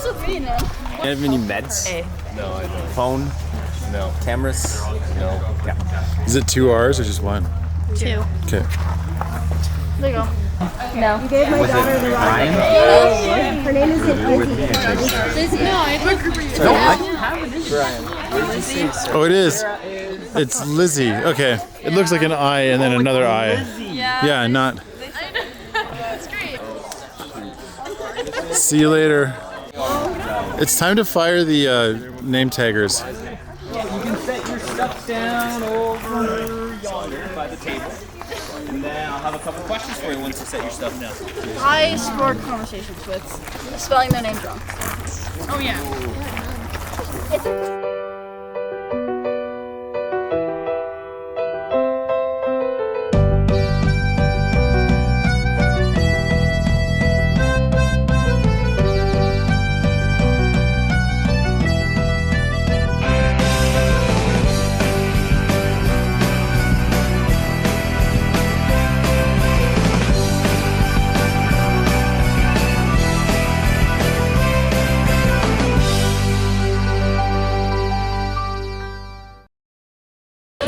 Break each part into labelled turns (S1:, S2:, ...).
S1: What's with me now?
S2: You have any meds?
S3: No, I don't.
S2: Phone?
S3: No.
S2: Cameras?
S3: No.
S2: Yeah.
S4: Is it 2 R's or just one?
S1: 2.
S4: Okay.
S1: There you go. No.
S5: You gave my daughter the wrong name. Her name isn't Lizzie.
S1: No, I
S4: Oh, it is. It's Lizzie. Okay. It looks like an I and then another I. Yeah, not.
S1: That's great.
S4: See you later. It's time to fire the name taggers.
S2: You can set your stuff down over yonder by the table. And then I'll have a couple questions for you once you set your stuff down.
S1: I scored conversations with spelling their names wrong. Oh yeah.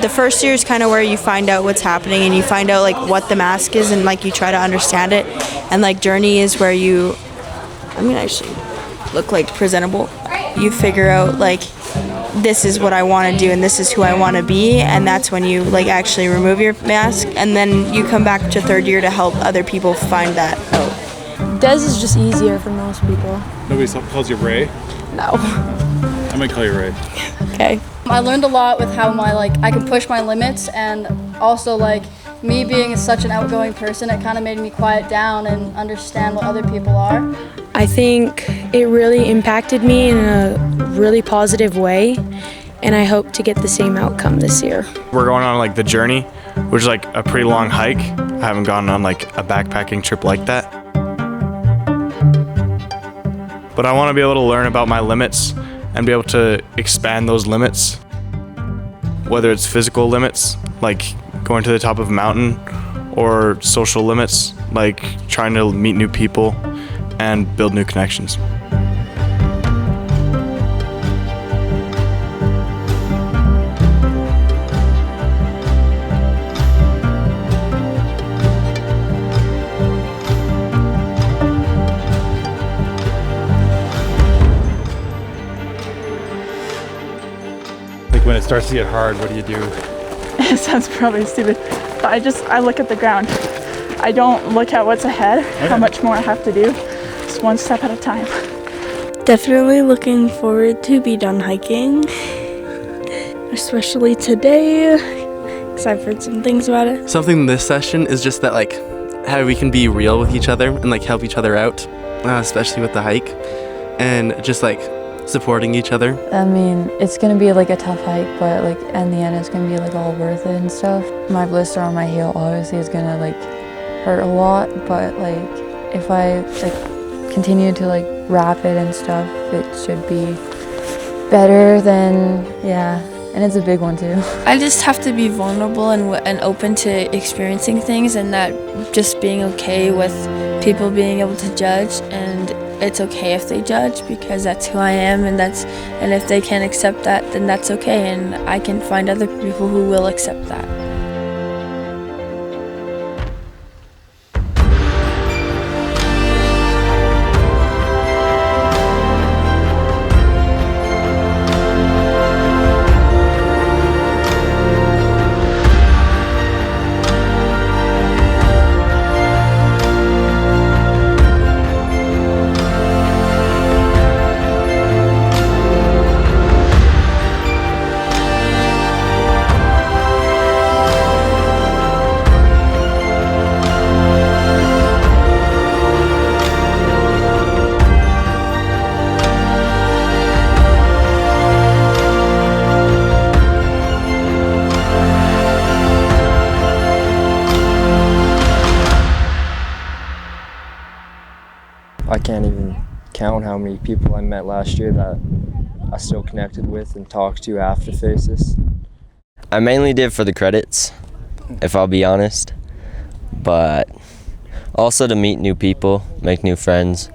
S6: The first year is kind of where you find out what's happening and you find out like what the mask is and like you try to understand it, and like journey is where you, I'm gonna actually look like presentable. You figure out like this is what I want to do and this is who I want to be, and that's when you like actually remove your mask, and then you come back to third year to help other people find that out.
S7: Des is just easier for most people.
S4: Nobody calls you Ray?
S7: No.
S4: I'm gonna call you Ray.
S6: Okay.
S1: I learned a lot with how I can push my limits, and also like me being such an outgoing person, it kind of made me quiet down and understand what other people are.
S7: I think it really impacted me in a really positive way, and I hope to get the same outcome this year.
S8: We're going on like the journey, which is like a pretty long hike. I haven't gone on like a backpacking trip like that. But I want to be able to learn about my limits and be able to expand those limits, whether it's physical limits, like going to the top of a mountain, or social limits, like trying to meet new people and build new connections.
S4: When it starts to get hard, what do you do?
S9: It sounds probably stupid, but I look at the ground. I don't look at what's ahead, how much more I have to do, just one step at a time.
S10: Definitely looking forward to be done hiking, especially today, because I've heard some things about it.
S11: Something this session is just that like how we can be real with each other and like help each other out, especially with the hike, and just like supporting each other.
S12: I mean, it's gonna be like a tough hike, but like in the end it's gonna be like all worth it and stuff. My blister on my heel obviously is gonna like hurt a lot, but like if I like continue to like wrap it and stuff, it should be better than, yeah, and it's a big one too.
S10: I just have to be vulnerable and open to experiencing things, and that just being okay with people being able to judge, and it's okay if they judge because that's who I am, and if they can't accept that, then that's okay, and I can find other people who will accept that.
S13: I can't even count how many people I met last year that I still connected with and talked to after Faces.
S14: I mainly did for the credits, if I'll be honest, but also to meet new people, make new friends,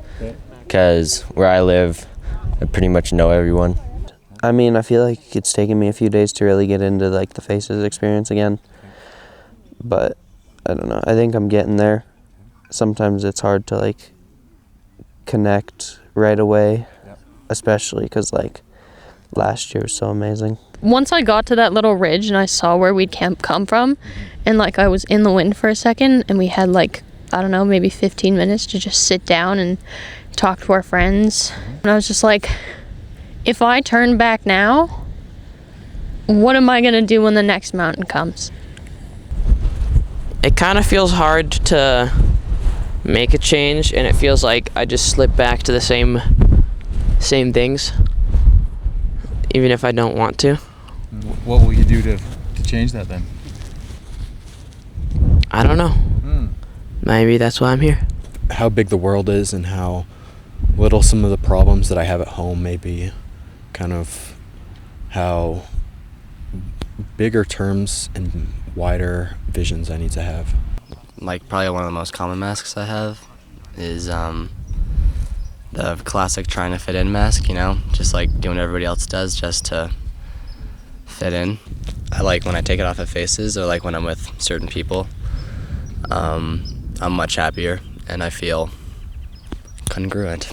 S14: because where I live, I pretty much know everyone.
S3: I mean, I feel like it's taken me a few days to really get into like the faces experience again. But I don't know. I think I'm getting there. Sometimes it's hard to like connect right away, especially because like last year was so amazing.
S15: Once I got to that little ridge and I saw where we'd come from, and like I was in the wind for a second, and we had like, I don't know, maybe 15 minutes to just sit down and talk to our friends. And I was just like, if I turn back now, what am I gonna do when the next mountain comes?
S16: It kind of feels hard to make a change, and it feels like I just slip back to the same things, even if I don't want to.
S4: What will you do to change that then?
S16: I don't know. Maybe that's why I'm here.
S17: How big the world is and how little some of the problems that I have at home may be. Kind of how bigger terms and wider visions I need to have.
S18: Like probably one of the most common masks I have is the classic trying to fit in mask, you know, just like doing what everybody else does just to fit in. I like when I take it off at faces or like when I'm with certain people. I'm much happier and I feel congruent.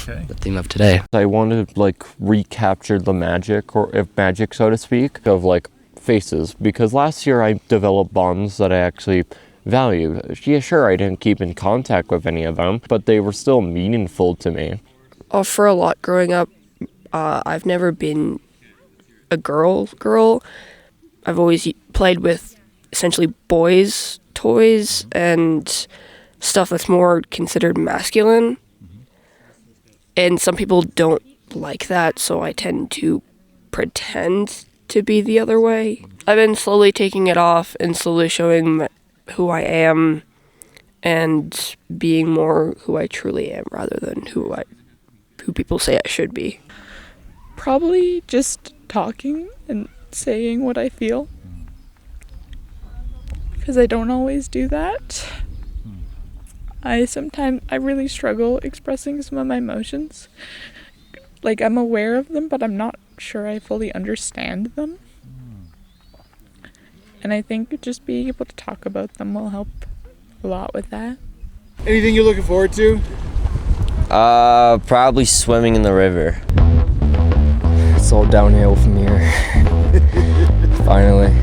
S18: Okay. The theme of today.
S13: I want to like recapture the magic, or if magic so to speak, of like faces, because last year I developed bonds that I actually value. Yeah, sure, I didn't keep in contact with any of them, but they were still meaningful to me.
S19: For a lot growing up, I've never been a girl. I've always played with essentially boys' toys and stuff that's more considered masculine. And some people don't like that, so I tend to pretend to be the other way. I've been slowly taking it off and slowly showing who I am and being more who I truly am rather than who people say I should be.
S9: Probably just talking and saying what I feel, because I don't always do that. I really struggle expressing some of my emotions. Like, I'm aware of them, but I'm not sure I fully understand them. And I think just being able to talk about them will help a lot with that.
S4: Anything you're looking forward to?
S14: Probably swimming in the river.
S13: It's all downhill from here. Finally.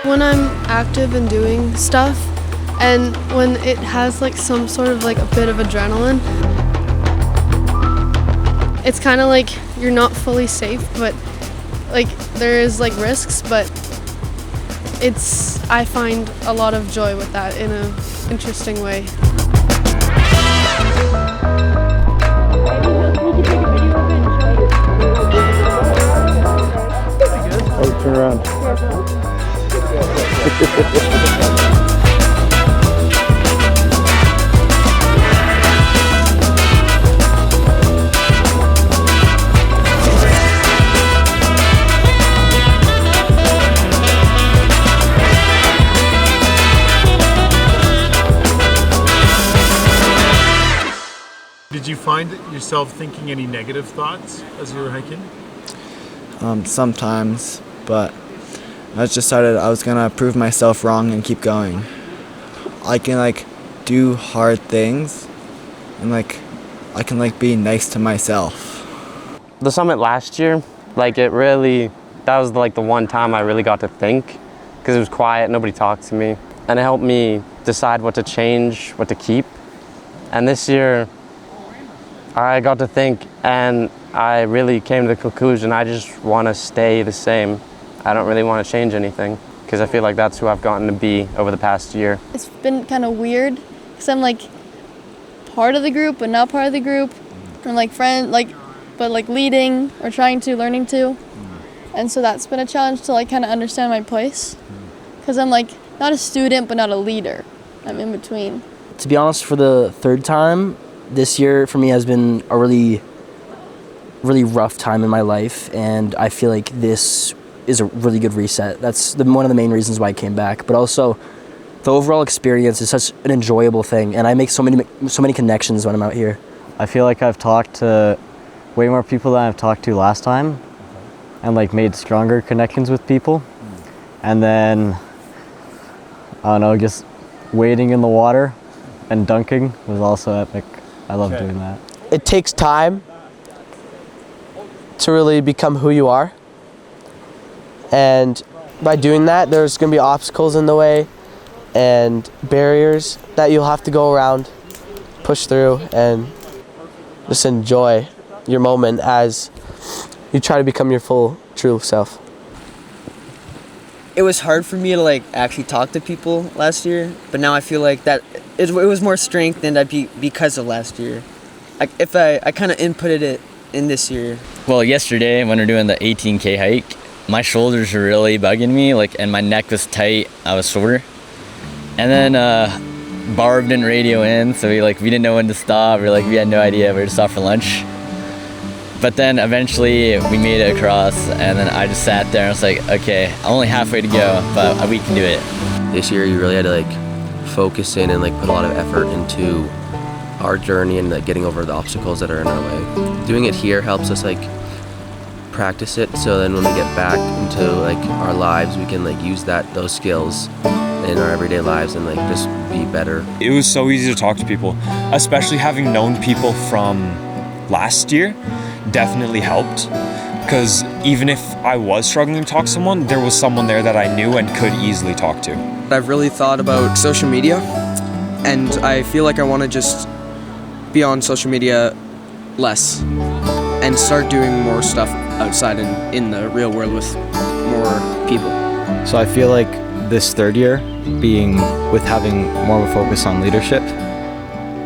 S20: When I'm active and doing stuff, and when it has like some sort of like a bit of adrenaline, it's kind of like you're not fully safe, but like there is like risks, but I find a lot of joy with that in an interesting way.
S4: Oh, turn around. Did you find yourself thinking any negative thoughts as you were hiking?
S21: Sometimes, but I just decided I was gonna prove myself wrong and keep going. I can like do hard things, and like I can like be nice to myself.
S5: The summit last year, like that was like the one time I really got to think, because it was quiet, nobody talked to me, and it helped me decide what to change, what to keep. And this year I got to think, and I really came to the conclusion I just want to stay the same. I don't really want to change anything, because I feel like that's who I've gotten to be over the past year.
S1: It's been kind of weird because I'm like part of the group but not part of the group. I'm like but like leading or learning to. And so that's been a challenge to like kind of understand my place, because I'm like not a student but not a leader. I'm in between.
S22: To be honest, for the third time, this year for me has been a really rough time in my life, and I feel like this is a really good reset. That's one of the main reasons why I came back. But also, the overall experience is such an enjoyable thing, and I make so many connections when I'm out here.
S23: I feel like I've talked to way more people than I've talked to last time, and like made stronger connections with people. And then, I don't know, just wading in the water and dunking was also epic. I love doing that.
S24: It takes time to really become who you are. And by doing that, there's going to be obstacles in the way and barriers that you'll have to go around, push through, and just enjoy your moment as you try to become your full, true self.
S25: It was hard for me to like actually talk to people last year, but now I feel like that it was more strengthened because of last year. I kind of inputted it in this year.
S26: Well, yesterday when we were doing the 18K hike, my shoulders were really bugging me, and my neck was tight. I was sore. And then Barb didn't radio in, so we didn't know when to stop. We had no idea where to stop for lunch. But then eventually we made it across, and then I just sat there and I was like, okay, I'm only halfway to go, but we can do it.
S27: This year you really had to focus in and put a lot of effort into our journey and getting over the obstacles that are in our way. Doing it here helps us practice it, so then when we get back into our lives, we can use those skills in our everyday lives and just be better.
S28: It was so easy to talk to people, especially having known people from last year definitely helped, because even if I was struggling to talk to someone, there was someone there that I knew and could easily talk to.
S29: I've really thought about social media, and I feel like I want to just be on social media less and start doing more stuff outside in the real world with more people.
S17: So I feel like this third year, with having more of a focus on leadership,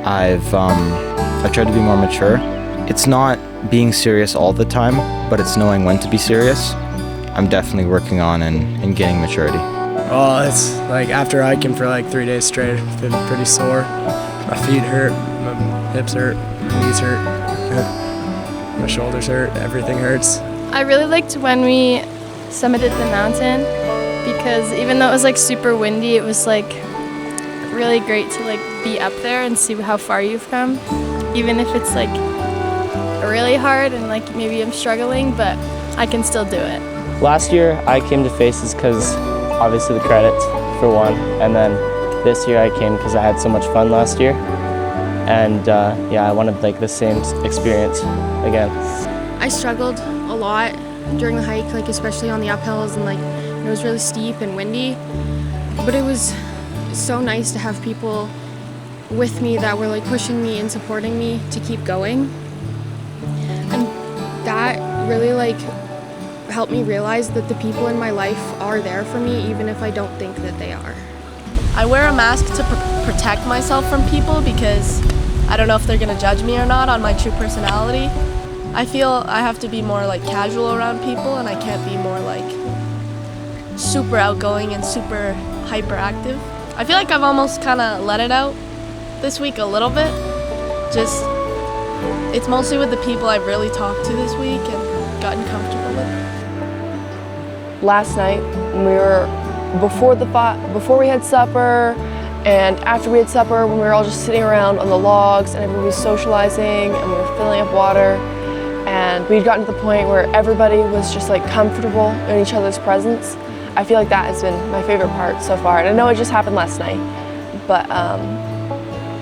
S17: I've tried to be more mature. It's not being serious all the time, but it's knowing when to be serious. I'm definitely working on and gaining maturity.
S30: Oh, it's after hiking for 3 days straight, I've been pretty sore. My feet hurt, my hips hurt, my knees hurt, my shoulders hurt, everything hurts.
S31: I really liked when we summited the mountain, because even though it was super windy, it was really great to be up there and see how far you've come, even if it's really hard and maybe I'm struggling, but I can still do it.
S32: Last year I came to Faces because obviously the credits for one, and then this year I came because I had so much fun last year, and I wanted the same experience again.
S33: I struggled a lot during the hike, especially on the uphills, and it was really steep and windy, but it was so nice to have people with me that were pushing me and supporting me to keep going. And that really helped me realize that the people in my life are there for me, even if I don't think that they are.
S34: I wear a mask to protect myself from people, because I don't know if they're gonna judge me or not on my true personality. I feel I have to be more casual around people, and I can't be more super outgoing and super hyperactive. I feel I've almost kind of let it out this week a little bit. It's mostly with the people I've really talked to this week and gotten comfortable with.
S35: Last night, before we had supper, and after we had supper, when we were all just sitting around on the logs and everybody was socializing and we were filling up water, and we'd gotten to the point where everybody was just comfortable in each other's presence. I feel that has been my favorite part so far. And I know it just happened last night, but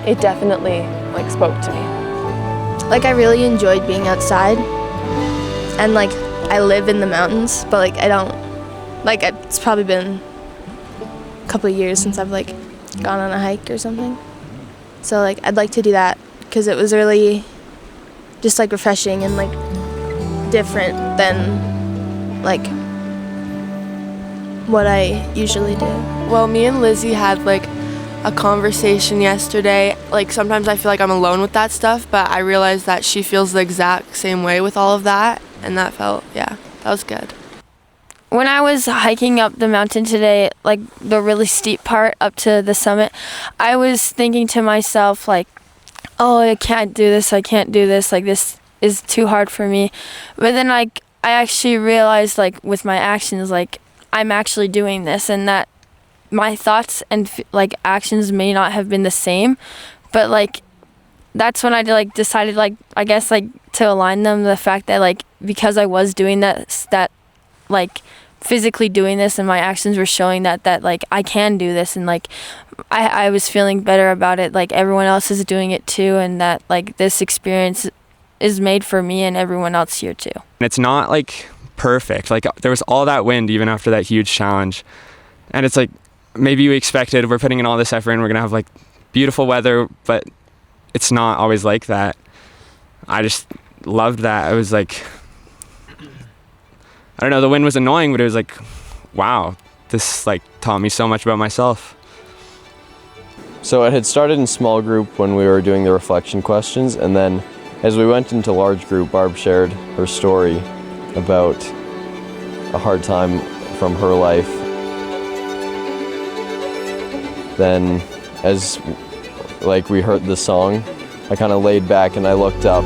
S35: it definitely
S31: like spoke to me.
S2: Like I really enjoyed being outside, and like I live in the mountains, but like I don't, like it's probably been a couple of years since I've like gone on a hike or something. So like I'd like to do that because it was really just like refreshing and like different than like what I usually do.
S35: Well, me and Lizzie had like a conversation yesterday. Like sometimes I feel like I'm alone with that stuff, but I realized that she feels the exact same way with all of that, and that felt, yeah, that was good.
S31: When I was hiking up the mountain today, like the really steep part up to the summit, I was thinking to myself like, oh, I can't do this, like this is too hard for me. But then like I actually realized like with my actions, like I'm actually doing this, and that my thoughts and like actions may not have been the same, but like that's when I like decided like I guess like to align them, the fact that like because I was doing that like physically doing this and my actions were showing that like I can do this, and like I was feeling better about it, like everyone else is doing it too, and that like this experience is made for me and everyone else here too.
S3: It's not like perfect, like there was all that wind even after that huge challenge, and it's like maybe we expected we're putting in all this effort and we're gonna have like beautiful weather, but it's not always like that. I just loved that. It was like, I don't know, the wind was annoying, but it was like, wow, this like taught me so much about myself.
S6: So it had started in small group when we were doing the reflection questions, and then as we went into large group, Barb shared her story about a hard time from her life. Then as like we heard the song, I kind of laid back and I looked up.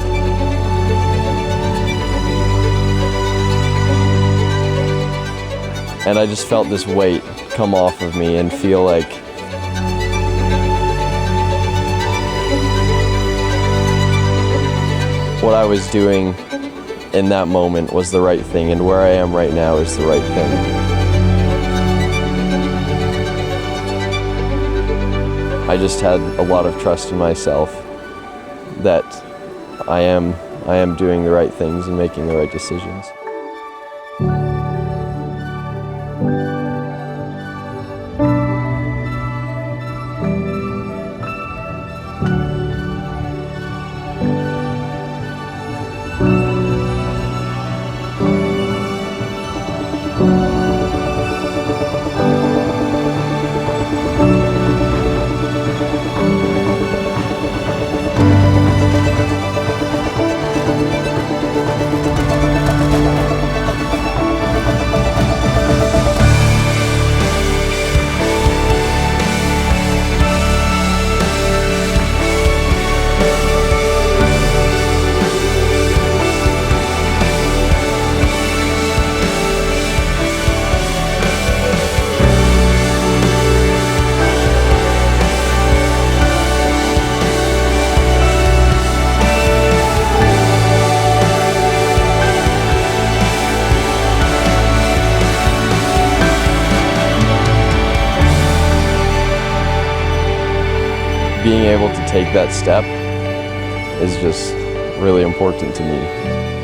S6: And I just felt this weight come off of me and feel like what I was doing in that moment was the right thing, and where I am right now is the right thing. I just had a lot of trust in myself that I am doing the right things and making the right decisions. Being able to take that step is just really important to me.